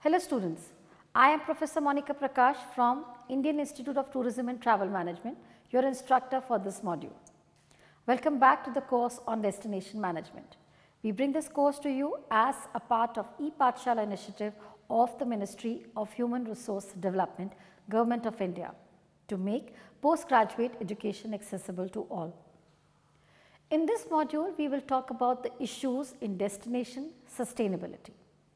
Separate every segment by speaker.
Speaker 1: Hello students, I am Professor Monica Prakash from Indian Institute of Tourism and Travel Management, your instructor for this module. Welcome back to the course on Destination Management. We bring this course to you as a part of e-Pathshala initiative of the Ministry of Human Resource Development, Government of India, to make postgraduate education accessible to all. In this module, we will talk about the issues in destination sustainability.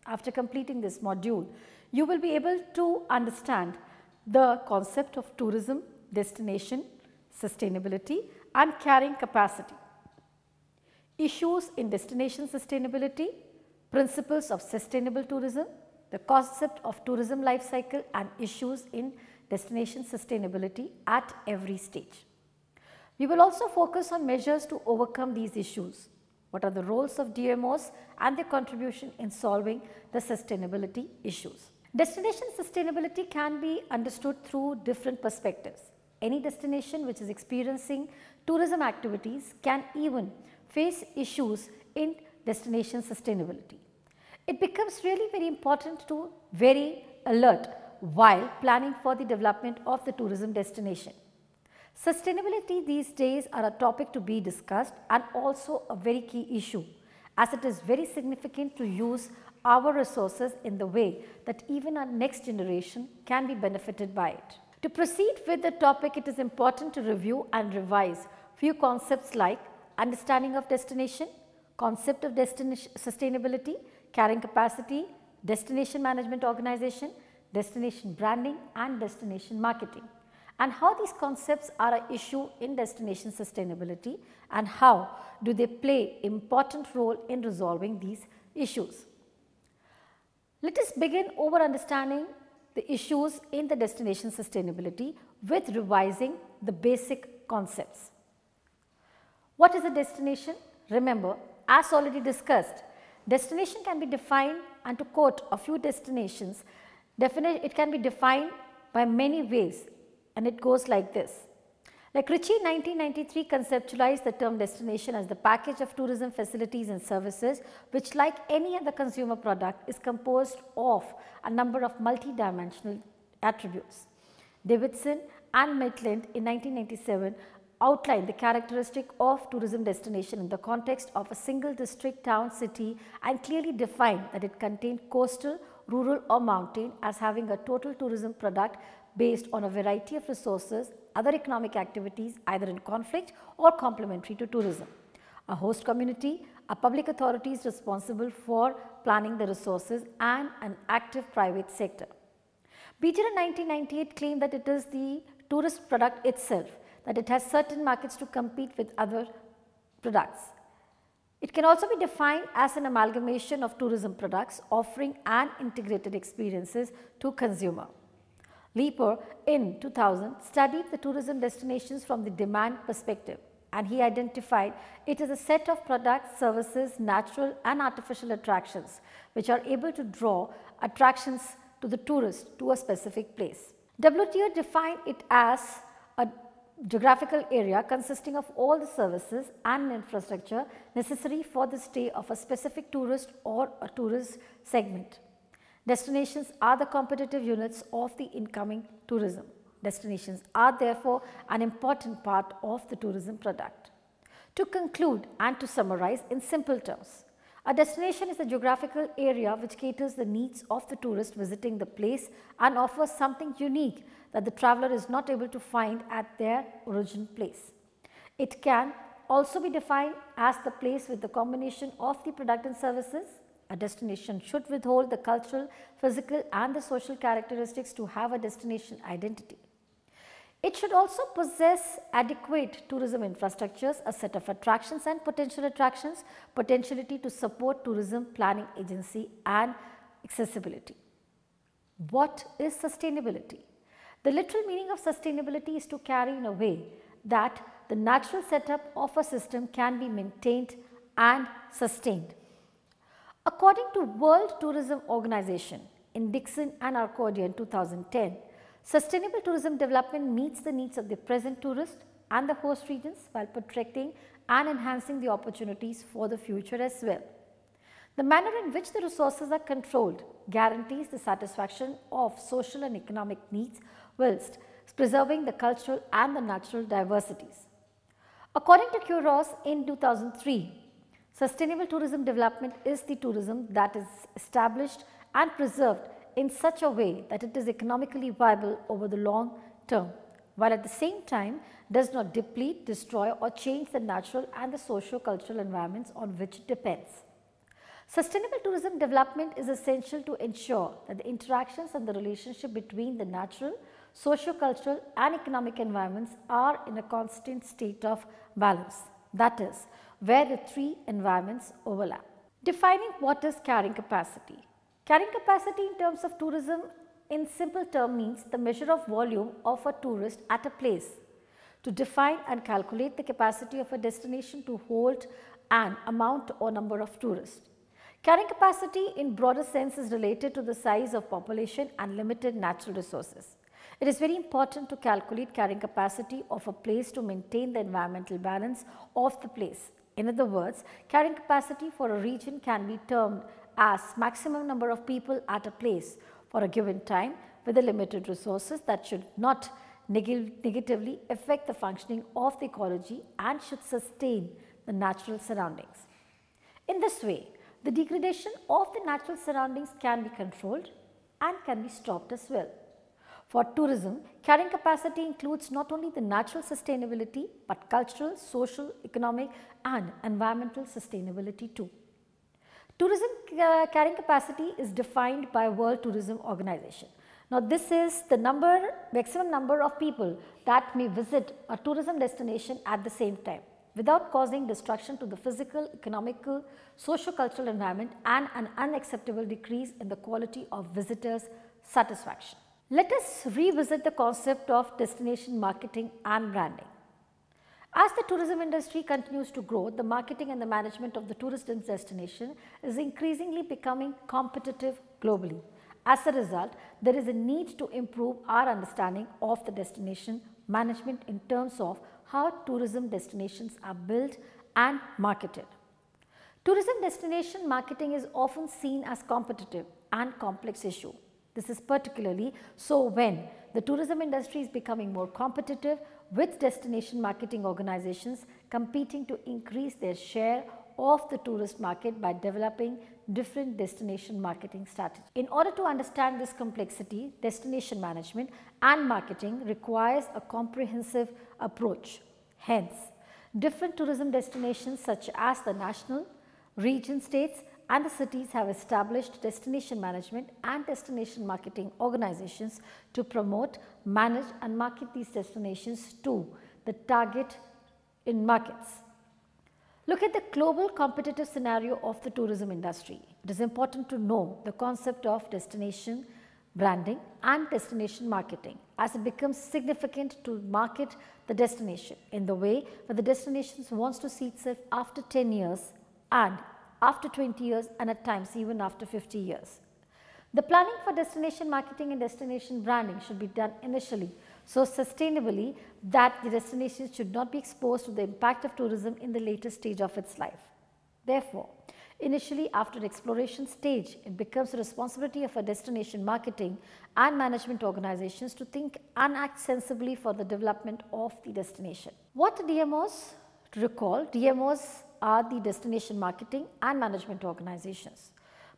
Speaker 1: After completing this module, you will be able to understand the concept of tourism, destination, sustainability and carrying capacity. Issues in destination sustainability, principles of sustainable tourism, the concept of tourism life cycle and issues in destination sustainability at every stage. We will also focus on measures to overcome these issues. What are the roles of DMOs and their contribution in solving the sustainability issues? Destination sustainability can be understood through different perspectives. Any destination which is experiencing tourism activities can even face issues in destination sustainability. It becomes really very important to very alert while planning for the development of the tourism destination. Sustainability these days are a topic to be discussed and also a very key issue, as it is very significant to use our resources in the way that even our next generation can be benefited by it. To proceed with the topic, it is important to review and revise few concepts like understanding of destination, concept of destination sustainability, carrying capacity, destination management organization, destination branding and destination marketing, and how these concepts are an issue in destination sustainability and how do they play important role in resolving these issues. Let us begin over understanding the issues in the destination sustainability with revising the basic concepts. What is a destination? Remember, as already discussed, destination can be defined, and to quote a few destinations, it can be defined by many ways. And it goes like this. Like Ritchie 1993 conceptualized the term destination as the package of tourism facilities and services which, like any other consumer product, is composed of a number of multi-dimensional attributes. Davidson and Maitland in 1997 outlined the characteristic of tourism destination in the context of a single district, town, city and clearly defined that it contained coastal, rural or mountain as having a total tourism product based on a variety of resources, other economic activities either in conflict or complementary to tourism. A host community, a public authorities responsible for planning the resources and an active private sector. Beecher in 1998 claimed that it is the tourist product itself, that it has certain markets to compete with other products. It can also be defined as an amalgamation of tourism products offering an integrated experiences to consumer. Leeper in 2000 studied the tourism destinations from the demand perspective, and he identified it as a set of products, services, natural and artificial attractions which are able to draw attractions to the tourist to a specific place. WTO defined it as a geographical area consisting of all the services and infrastructure necessary for the stay of a specific tourist or a tourist segment. Destinations are the competitive units of the incoming tourism. Destinations are therefore an important part of the tourism product. To conclude and to summarize in simple terms, a destination is a geographical area which caters the needs of the tourist visiting the place and offers something unique that the traveller is not able to find at their origin place. It can also be defined as the place with the combination of the product and services. A destination should withhold the cultural, physical and the social characteristics to have a destination identity. It should also possess adequate tourism infrastructures, a set of attractions and potential attractions, potentiality to support tourism planning agency and accessibility. What is sustainability? The literal meaning of sustainability is to carry in a way that the natural setup of a system can be maintained and sustained. According to World Tourism Organization in Dixon and Arcadian 2010, sustainable tourism development meets the needs of the present tourist and the host regions while protecting and enhancing the opportunities for the future as well. The manner in which the resources are controlled guarantees the satisfaction of social and economic needs whilst preserving the cultural and the natural diversities. According to Kuros in 2003, sustainable tourism development is the tourism that is established and preserved in such a way that it is economically viable over the long term, while at the same time does not deplete, destroy or change the natural and the socio-cultural environments on which it depends. Sustainable tourism development is essential to ensure that the interactions and the relationship between the natural, socio-cultural and economic environments are in a constant state of balance, that is, where the three environments overlap. Defining what is carrying capacity. Carrying capacity in terms of tourism in simple term means the measure of volume of a tourist at a place. To define and calculate the capacity of a destination to hold an amount or number of tourists. Carrying capacity in broader sense is related to the size of population and limited natural resources. It is very important to calculate carrying capacity of a place to maintain the environmental balance of the place. In other words, carrying capacity for a region can be termed as maximum number of people at a place for a given time with the limited resources that should not negatively affect the functioning of the ecology and should sustain the natural surroundings. In this way, the degradation of the natural surroundings can be controlled and can be stopped as well. For tourism, carrying capacity includes not only the natural sustainability but cultural, social, economic and environmental sustainability too. Tourism carrying capacity is defined by World Tourism Organization. Now, this is the maximum number of people that may visit a tourism destination at the same time without causing destruction to the physical, economical, socio-cultural environment and an unacceptable decrease in the quality of visitors' satisfaction. Let us revisit the concept of destination marketing and branding. As the tourism industry continues to grow, the marketing and the management of the tourist destination is increasingly becoming competitive globally. As a result, there is a need to improve our understanding of the destination management in terms of how tourism destinations are built and marketed. Tourism destination marketing is often seen as competitive and complex issue. This is particularly so when the tourism industry is becoming more competitive with destination marketing organizations competing to increase their share of the tourist market by developing different destination marketing strategies. In order to understand this complexity, destination management and marketing requires a comprehensive approach. Hence, different tourism destinations such as the national, region states and the cities have established destination management and destination marketing organizations to promote, manage and market these destinations to the target in markets. Look at the global competitive scenario of the tourism industry. It is important to know the concept of destination branding and destination marketing as it becomes significant to market the destination in the way that the destination wants to see itself after 10 years and after 20 years and at times even after 50 years. The planning for destination marketing and destination branding should be done initially so sustainably that the destination should not be exposed to the impact of tourism in the later stage of its life. Therefore, initially after exploration stage, it becomes the responsibility of a destination marketing and management organizations to think and act sensibly for the development of the destination. What are DMOs? To recall, DMOs are the destination marketing and management organizations,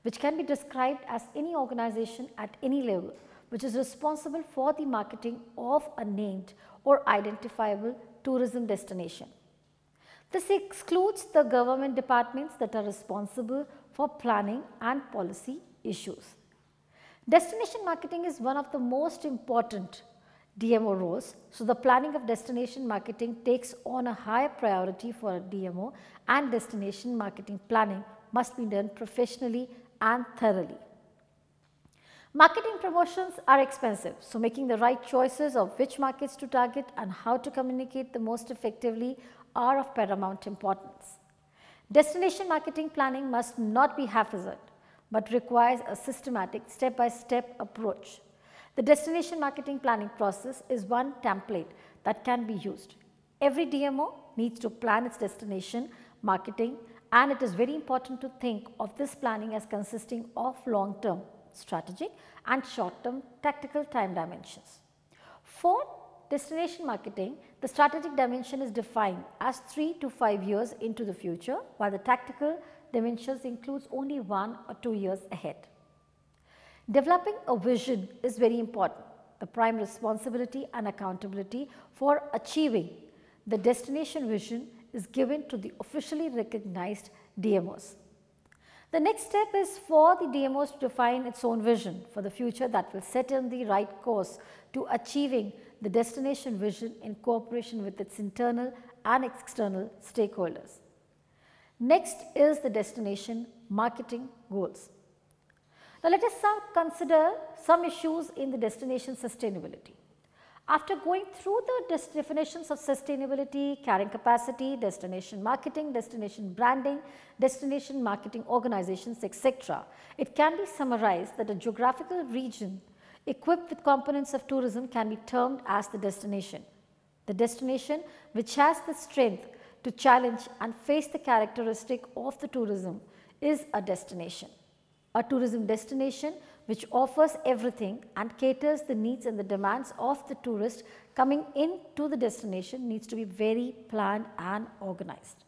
Speaker 1: which can be described as any organization at any level which is responsible for the marketing of a named or identifiable tourism destination. This excludes the government departments that are responsible for planning and policy issues. Destination marketing is one of the most important DMO roles, so the planning of destination marketing takes on a higher priority for a DMO and destination marketing planning must be done professionally and thoroughly. Marketing promotions are expensive, so making the right choices of which markets to target and how to communicate the most effectively are of paramount importance. Destination marketing planning must not be haphazard, but requires a systematic step-by-step approach. The destination marketing planning process is one template that can be used. Every DMO needs to plan its destination marketing and it is very important to think of this planning as consisting of long-term strategic and short-term tactical time dimensions. For destination marketing, the strategic dimension is defined as 3 to 5 years into the future, while the tactical dimensions includes only 1 or 2 years ahead. Developing a vision is very important. The prime responsibility and accountability for achieving the destination vision is given to the officially recognized DMOs. The next step is for the DMOs to define its own vision for the future that will set in the right course to achieving the destination vision in cooperation with its internal and external stakeholders. Next is the destination marketing goals. Now, let us now consider some issues in the destination sustainability. After going through the definitions of sustainability, carrying capacity, destination marketing, destination branding, destination marketing organizations, etc., it can be summarized that a geographical region equipped with components of tourism can be termed as the destination. The destination which has the strength to challenge and face the characteristic of the tourism is a destination. A tourism destination which offers everything and caters the needs and the demands of the tourist coming into the destination needs to be very planned and organized.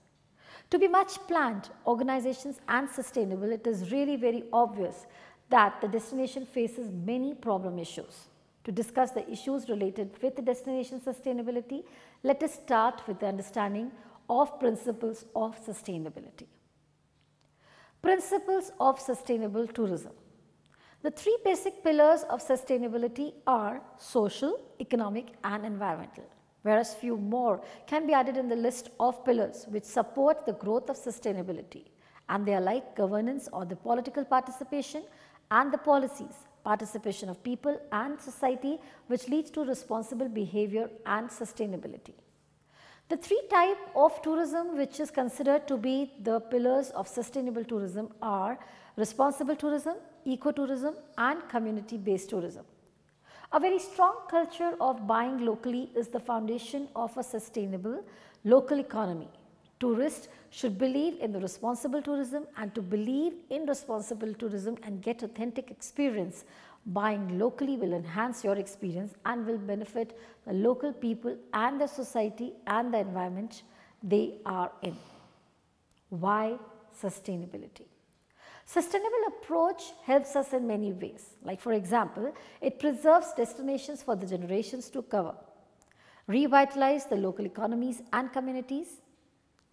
Speaker 1: To be much planned, organizations and sustainable, it is really very obvious that the destination faces many problem issues. To discuss the issues related with the destination sustainability, let us start with the understanding of principles of sustainability. Principles of sustainable tourism. The 3 basic pillars of sustainability are social, economic and environmental, whereas few more can be added in the list of pillars which support the growth of sustainability, and they are like governance or the political participation and the policies, participation of people and society which leads to responsible behavior and sustainability. The 3 types of tourism which is considered to be the pillars of sustainable tourism are responsible tourism, ecotourism and community-based tourism. A very strong culture of buying locally is the foundation of a sustainable local economy. Tourists should believe in the responsible tourism, and to believe in responsible tourism and get authentic experience, buying locally will enhance your experience and will benefit the local people and the society and the environment they are in. Why sustainability? Sustainable approach helps us in many ways. Like for example, it preserves destinations for the generations to cover, revitalize the local economies and communities,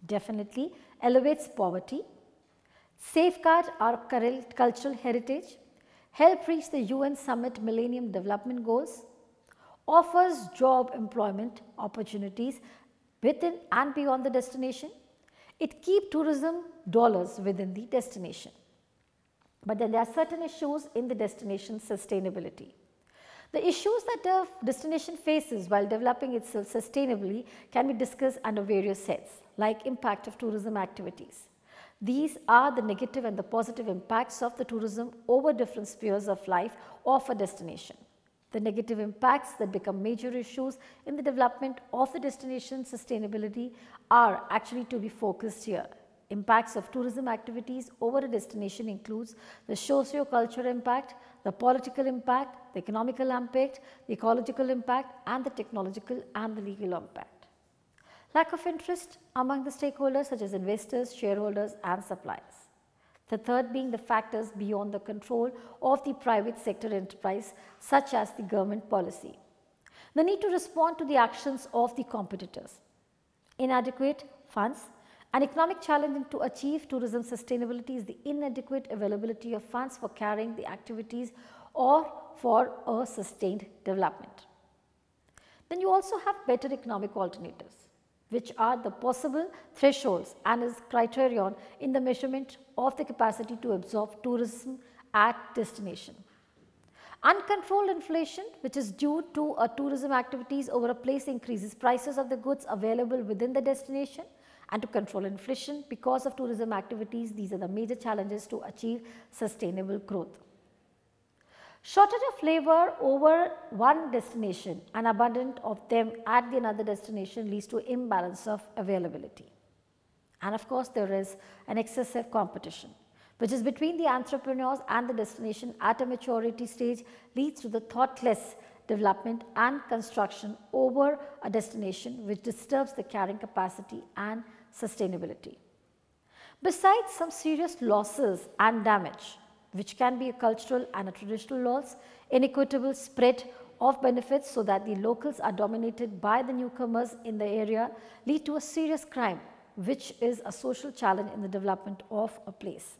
Speaker 1: definitely elevates poverty, safeguard our cultural heritage, help reach the UN Summit Millennium Development Goals, offers job employment opportunities within and beyond the destination. It keeps tourism dollars within the destination. But then there are certain issues in the destination sustainability. The issues that a destination faces while developing itself sustainably can be discussed under various heads, like impact of tourism activities. These are the negative and the positive impacts of the tourism over different spheres of life of a destination. The negative impacts that become major issues in the development of the destination sustainability are actually to be focused here. Impacts of tourism activities over a destination includes the socio-cultural impact, the political impact, the economical impact, the ecological impact and the technological and the legal impact. Lack of interest among the stakeholders such as investors, shareholders and suppliers. The third being the factors beyond the control of the private sector enterprise such as the government policy. The need to respond to the actions of the competitors. Inadequate funds. An economic challenge to achieve tourism sustainability is the inadequate availability of funds for carrying the activities or for a sustained development. Then you also have better economic alternatives, which are the possible thresholds and is criterion in the measurement of the capacity to absorb tourism at destination. Uncontrolled inflation, which is due to a tourism activities over a place, increases prices of the goods available within the destination. And to control inflation because of tourism activities, these are the major challenges to achieve sustainable growth. Shortage of labor over one destination and abundance of them at the another destination leads to imbalance of availability. And of course, there is an excessive competition, which is between the entrepreneurs and the destination at a maturity stage, leads to the thoughtless development and construction over a destination which disturbs the carrying capacity and sustainability. Besides some serious losses and damage, which can be a cultural and a traditional loss, inequitable spread of benefits so that the locals are dominated by the newcomers in the area, lead to a serious crime, which is a social challenge in the development of a place.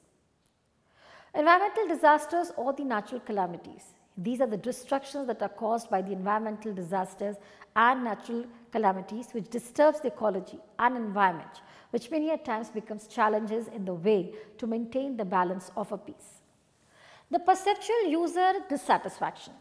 Speaker 1: Environmental disasters or the natural calamities. These are the destructions that are caused by the environmental disasters and natural calamities which disturbs the ecology and environment, which many at times becomes challenges in the way to maintain the balance of a peace. The perceptual user dissatisfaction.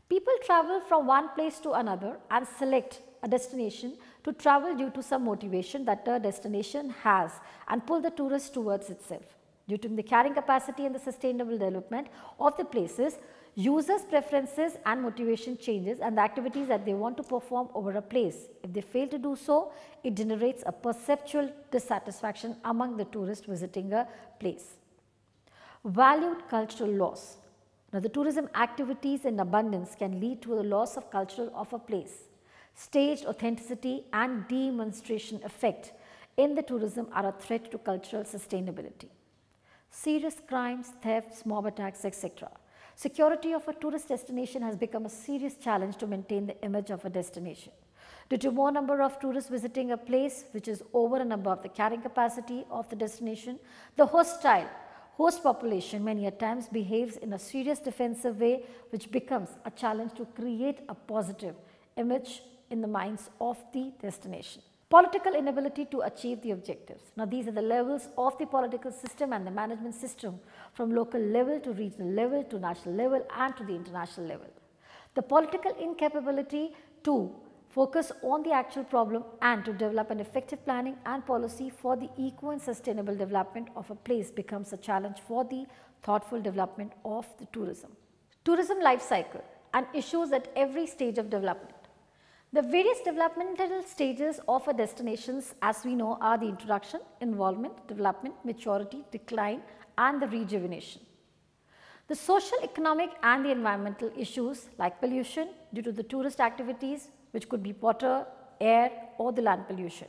Speaker 1: People travel from one place to another and select a destination to travel due to some motivation that the destination has and pull the tourist towards itself. Due to the carrying capacity and the sustainable development of the places, users' preferences and motivation changes and the activities that they want to perform over a place. If they fail to do so, it generates a perceptual dissatisfaction among the tourists visiting a place. Valued cultural loss. Now, the tourism activities in abundance can lead to the loss of cultural of a place. Staged authenticity and demonstration effect in the tourism are a threat to cultural sustainability. Serious crimes, thefts, mob attacks, etc. Security of a tourist destination has become a serious challenge to maintain the image of a destination. Due to more number of tourists visiting a place which is over and above the carrying capacity of the destination, the host population many a times behaves in a serious defensive way, which becomes a challenge to create a positive image in the minds of the destination. Political inability to achieve the objectives. Now, these are the levels of the political system and the management system from local level to regional level to national level and to the international level. The political incapability to focus on the actual problem and to develop an effective planning and policy for the eco and sustainable development of a place becomes a challenge for the thoughtful development of the tourism. Tourism life cycle and issues at every stage of development. The various developmental stages of a destinations, as we know, are the introduction, involvement, development, maturity, decline and the rejuvenation. The social, economic and the environmental issues like pollution due to the tourist activities, which could be water, air or the land pollution.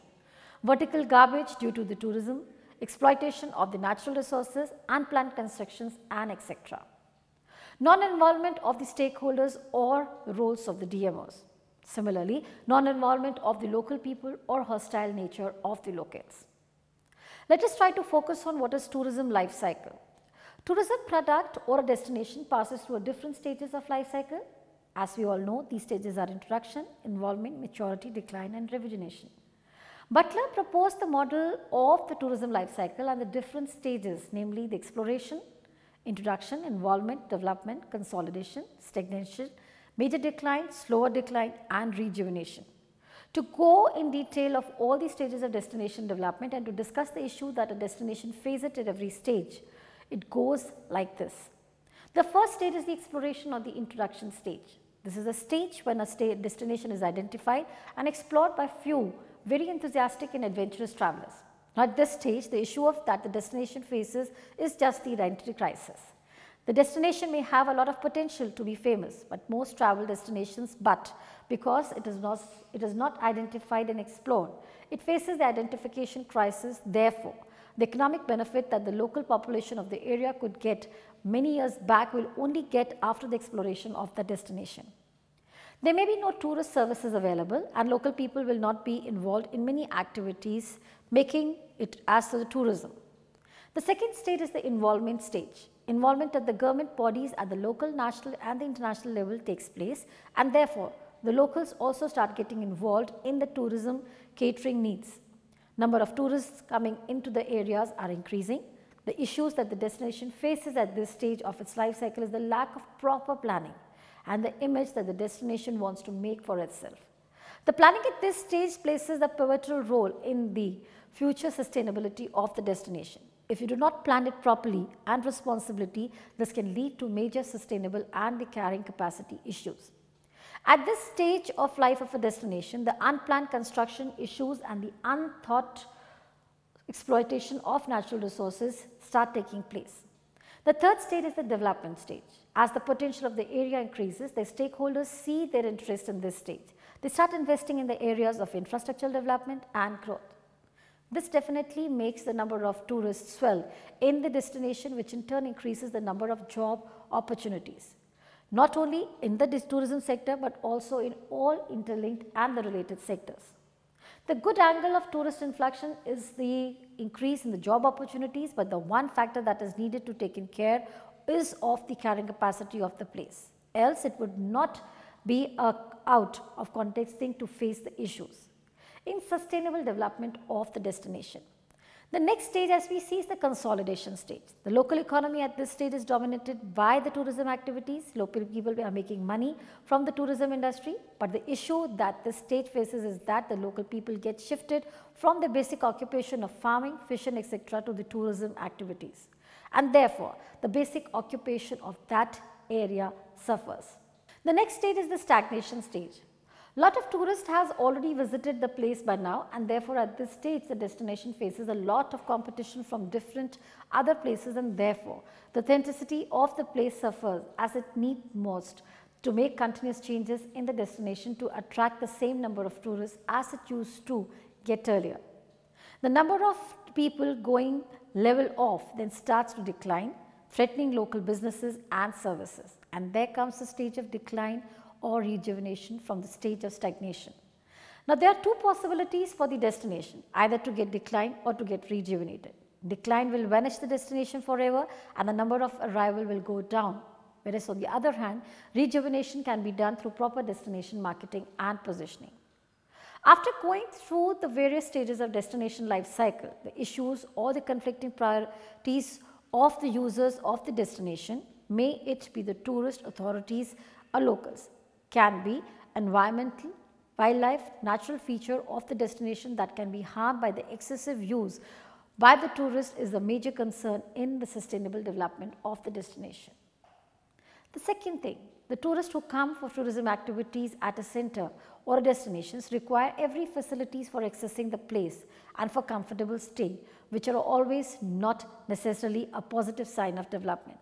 Speaker 1: Vertical garbage due to the tourism, exploitation of the natural resources, unplanned constructions and etc. Non-involvement of the stakeholders or the roles of the DMOs. Similarly, non-involvement of the local people or hostile nature of the locals. Let us try to focus on what is tourism life cycle. Tourism product or a destination passes through different stages of life cycle. As we all know, these stages are introduction, involvement, maturity, decline and rejuvenation. Butler proposed the model of the tourism life cycle and the different stages, namely the exploration, introduction, involvement, development, consolidation, stagnation, major decline, slower decline and rejuvenation. To go in detail of all the stages of destination development and to discuss the issue that a destination faces at every stage, it goes like this. The first stage is the exploration or the introduction stage. This is a stage when a destination is identified and explored by few very enthusiastic and adventurous travelers. Now, at this stage, the issue of that the destination faces is just the identity crisis. The destination may have a lot of potential to be famous, but most travel destinations, because it is not identified and explored, it faces the identification crisis. Therefore, the economic benefit that the local population of the area could get many years back will only get after the exploration of the destination. There may be no tourist services available and local people will not be involved in many activities, making it as to the tourism. The second stage is the involvement stage. Involvement at the government bodies at the local, national and the international level takes place, and therefore, the locals also start getting involved in the tourism catering needs. Number of tourists coming into the areas are increasing. The issues that the destination faces at this stage of its life cycle is the lack of proper planning and the image that the destination wants to make for itself. The planning at this stage places a pivotal role in the future sustainability of the destination. If you do not plan it properly and responsibility, this can lead to major sustainable and the carrying capacity issues. At this stage of life of a destination, the unplanned construction issues and the unthought exploitation of natural resources start taking place. The third stage is the development stage. As the potential of the area increases, the stakeholders see their interest in this stage. They start investing in the areas of infrastructural development and growth. This definitely makes the number of tourists swell in the destination, which in turn increases the number of job opportunities, not only in the tourism sector but also in all interlinked and the related sectors. The good angle of tourist influx is the increase in the job opportunities, but the one factor that is needed to take in care is of the carrying capacity of the place, else it would not be a out of context thing to face the issues in sustainable development of the destination. The next stage, as we see, is the consolidation stage. The local economy at this stage is dominated by the tourism activities. Local people are making money from the tourism industry, but the issue that this stage faces is that the local people get shifted from the basic occupation of farming, fishing, etc. to the tourism activities, and therefore the basic occupation of that area suffers. The next stage is the stagnation stage. Lot of tourists has already visited the place by now, and therefore at this stage the destination faces a lot of competition from different other places, and therefore the authenticity of the place suffers as it needs most to make continuous changes in the destination to attract the same number of tourists as it used to get earlier. The number of people going level off then starts to decline, threatening local businesses and services, and there comes the stage of decline or rejuvenation from the stage of stagnation. Now, there are two possibilities for the destination, either to get decline or to get rejuvenated. Decline will vanish the destination forever and the number of arrival will go down, whereas on the other hand, rejuvenation can be done through proper destination marketing and positioning. After going through the various stages of destination life cycle, the issues or the conflicting priorities of the users of the destination, may it be the tourist authorities or locals, can be environmental, wildlife, natural feature of the destination that can be harmed by the excessive use by the tourist is a major concern in the sustainable development of the destination. The second thing, the tourists who come for tourism activities at a center or destinations require every facilities for accessing the place and for comfortable stay, which are always not necessarily a positive sign of development.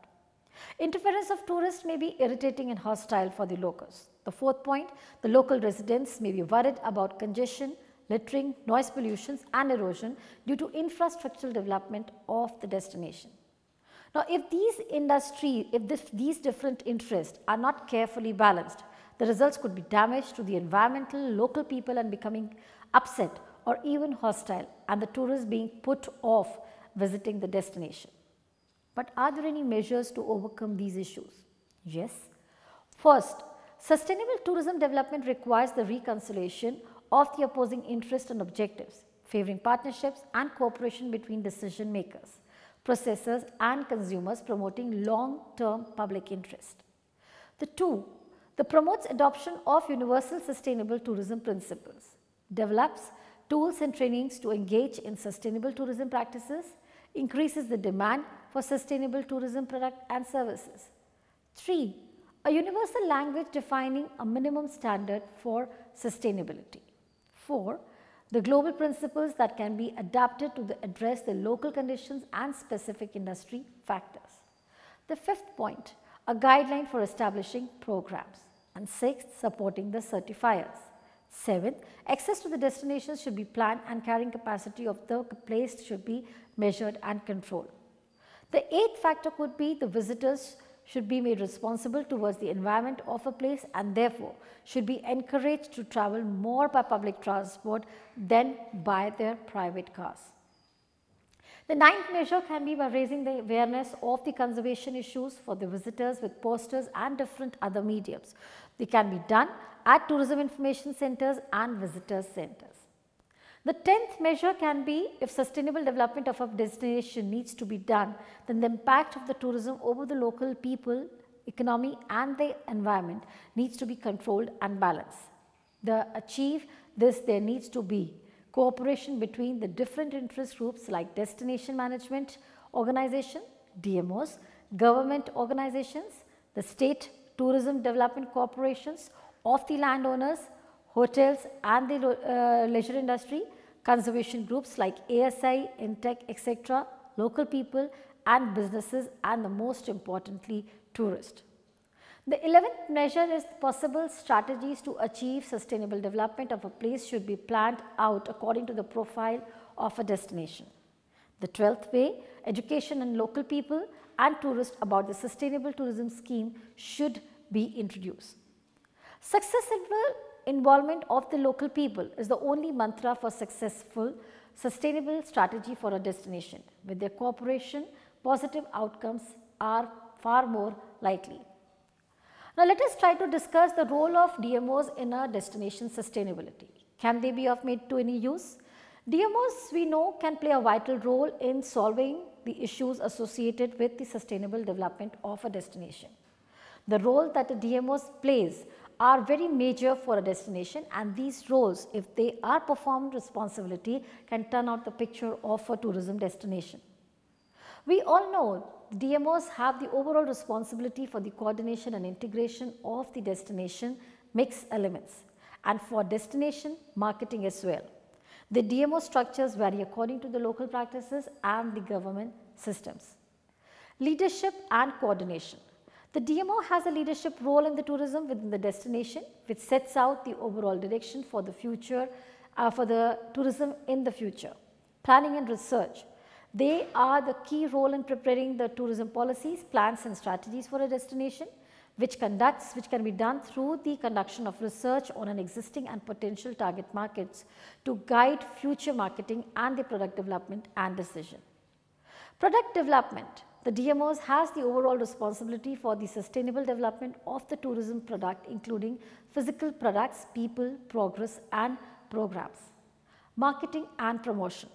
Speaker 1: Interference of tourists may be irritating and hostile for the locals. The fourth point, the local residents may be worried about congestion, littering, noise pollution and erosion due to infrastructural development of the destination. Now, if these different interests are not carefully balanced, the results could be damage to the environmental, local people and becoming upset or even hostile, and the tourists being put off visiting the destination. But are there any measures to overcome these issues? Yes. First, sustainable tourism development requires the reconciliation of the opposing interests and objectives, favoring partnerships and cooperation between decision makers, processors and consumers, promoting long-term public interest. The promotes adoption of universal sustainable tourism principles, develops tools and trainings to engage in sustainable tourism practices, increases the demand for sustainable tourism products and services. 3. A universal language defining a minimum standard for sustainability. 4. The global principles that can be adapted to address the local conditions and specific industry factors. The fifth point, a guideline for establishing programs. And sixth, supporting the certifiers. Seventh, access to the destinations should be planned and carrying capacity of the place should be measured and controlled. The eighth factor could be the visitors should be made responsible towards the environment of a place and therefore should be encouraged to travel more by public transport than by their private cars. The ninth measure can be by raising the awareness of the conservation issues for the visitors with posters and different other mediums. They can be done at tourism information centers and visitor centers. The 10th measure can be if sustainable development of a destination needs to be done, then the impact of the tourism over the local people, economy and the environment needs to be controlled and balanced. To achieve this, there needs to be cooperation between the different interest groups like destination management organization, DMOs, government organizations, the state tourism development corporations of the landowners, hotels and the leisure industry, conservation groups like ASI, INTEC, etc., local people and businesses, and the most importantly, tourists. The 11th measure is possible strategies to achieve sustainable development of a place should be planned out according to the profile of a destination. The 12th way, education and local people and tourists about the sustainable tourism scheme should be introduced. Successful involvement of the local people is the only mantra for successful sustainable strategy for a destination. With their cooperation, positive outcomes are far more likely. Now let us try to discuss the role of DMOs in a destination sustainability. Can they be of made to any use? DMOs, we know, can play a vital role in solving the issues associated with the sustainable development of a destination. The role that the DMOs plays are very major for a destination, and these roles, if they are performed responsibility, can turn out the picture of a tourism destination. We all know DMOs have the overall responsibility for the coordination and integration of the destination mix elements and for destination marketing as well. The DMO structures vary according to the local practices and the government systems. Leadership and coordination. The DMO has a leadership role in the tourism within the destination, which sets out the overall direction for the future, for the tourism in the future. Planning and research. They are the key role in preparing the tourism policies, plans and strategies for a destination, which can be done through the conduction of research on an existing and potential target markets to guide future marketing and the product development and decision. Product development. The DMOs has the overall responsibility for the sustainable development of the tourism product, including physical products, people, progress and programs. Marketing and promotion.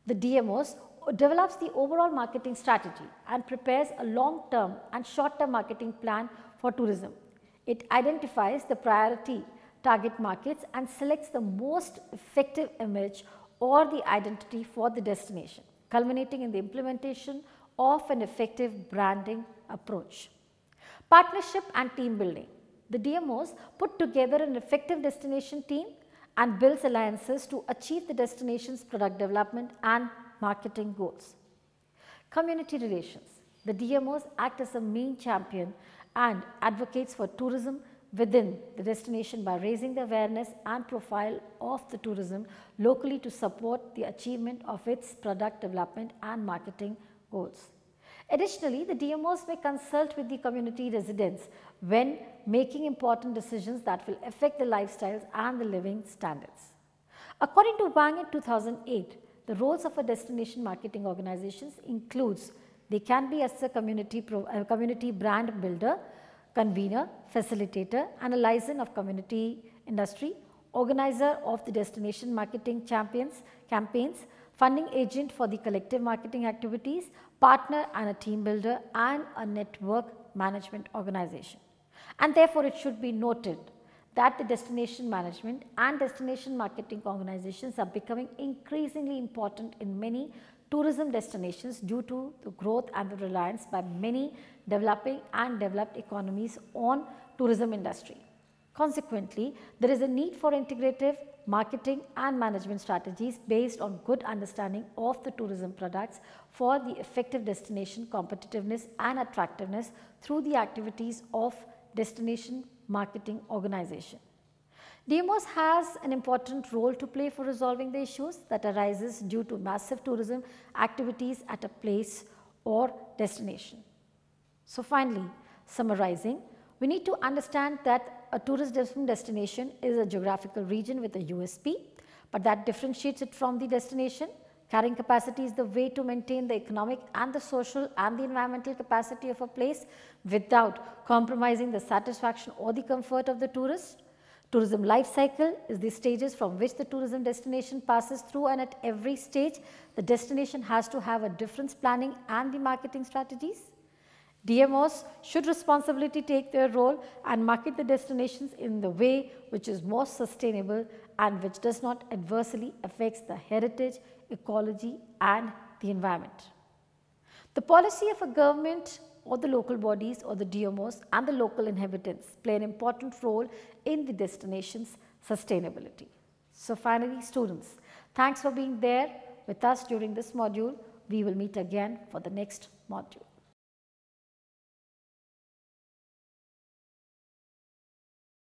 Speaker 1: The DMOs develops the overall marketing strategy and prepares a long-term and short-term marketing plan for tourism. It identifies the priority target markets and selects the most effective image or the identity for the destination, culminating in the implementation of an effective branding approach. Partnership and team building. The DMOs put together an effective destination team and builds alliances to achieve the destination's product development and marketing goals. Community relations. The DMOs act as a main champion and advocates for tourism within the destination by raising the awareness and profile of the tourism locally to support the achievement of its product development and marketing goals. Additionally, the DMOs may consult with the community residents when making important decisions that will affect the lifestyles and the living standards. According to Wang in 2008, the roles of a destination marketing organizations includes they can be as a community brand builder, convener, facilitator, analyzer of community industry, organizer of the destination marketing campaigns, funding agent for the collective marketing activities, partner and a team builder, and a network management organization. And therefore, it should be noted that the destination management and destination marketing organizations are becoming increasingly important in many tourism destinations due to the growth and the reliance by many developing and developed economies on tourism industry. Consequently, there is a need for integrative marketing and management strategies based on good understanding of the tourism products for the effective destination competitiveness and attractiveness through the activities of destination marketing organization. DMOs has an important role to play for resolving the issues that arises due to massive tourism activities at a place or destination. So finally, summarizing, we need to understand that a tourism destination is a geographical region with a USP, but that differentiates it from the destination. Carrying capacity is the way to maintain the economic and the social and the environmental capacity of a place without compromising the satisfaction or the comfort of the tourist. Tourism life cycle is the stages from which the tourism destination passes through, and at every stage the destination has to have a different planning and the marketing strategies. DMOs should responsibly take their role and market the destinations in the way which is most sustainable and which does not adversely affect the heritage, ecology and the environment. The policy of a government or the local bodies or the DMOs and the local inhabitants play an important role in the destination's sustainability. So finally, students, Thanks for being there with us during this module. We will meet again for the next module.